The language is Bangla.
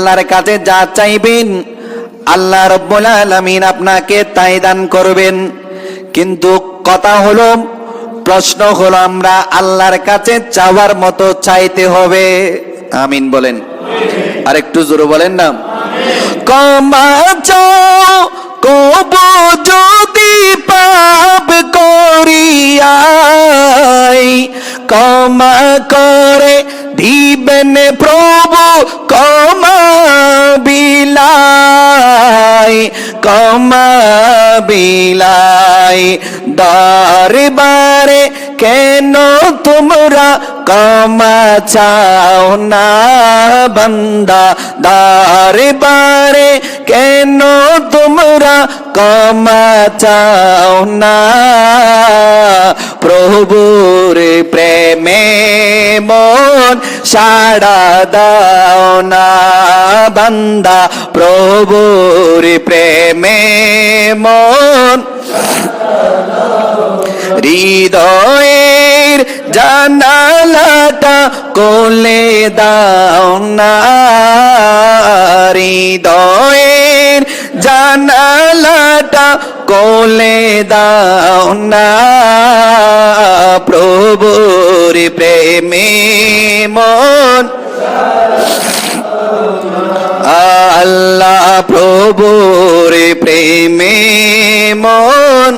আল্লাহর কাছে যা চাইবেন আল্লাহ রাব্বুল আলামিন আপনাকে তাই দান করবেন। কিন্তু কথা হলো, প্রশ্ন হলো, আমরা আল্লাহর কাছে চাওয়ার মতো চাইতে হবে। আমিন বলেন, আর একটু জোরে বলেন না। ক্ষমা চাও কবু যদি পাপ করিয়াই, ক্ষমা করে দিবেন প্রভু ক্ষমা বিলাই, ক্ষমা বিলাই। দরবারে কেন তোমরা ক্ষমা চাও না বান্দা, দরবারে কেন তোমরা ক্ষমা চাও না? প্রভুর প্রেমে মন সাড়া দাও না বান্দা, প্রভুর প্রেমে মন। হৃদয়ের জানালাটা খুলে দাও না, হৃদয়ের জানালাটা খুলে দাও না, প্রভুর প্রেমে মন। আল্লাহ প্রভুর প্রেমে মন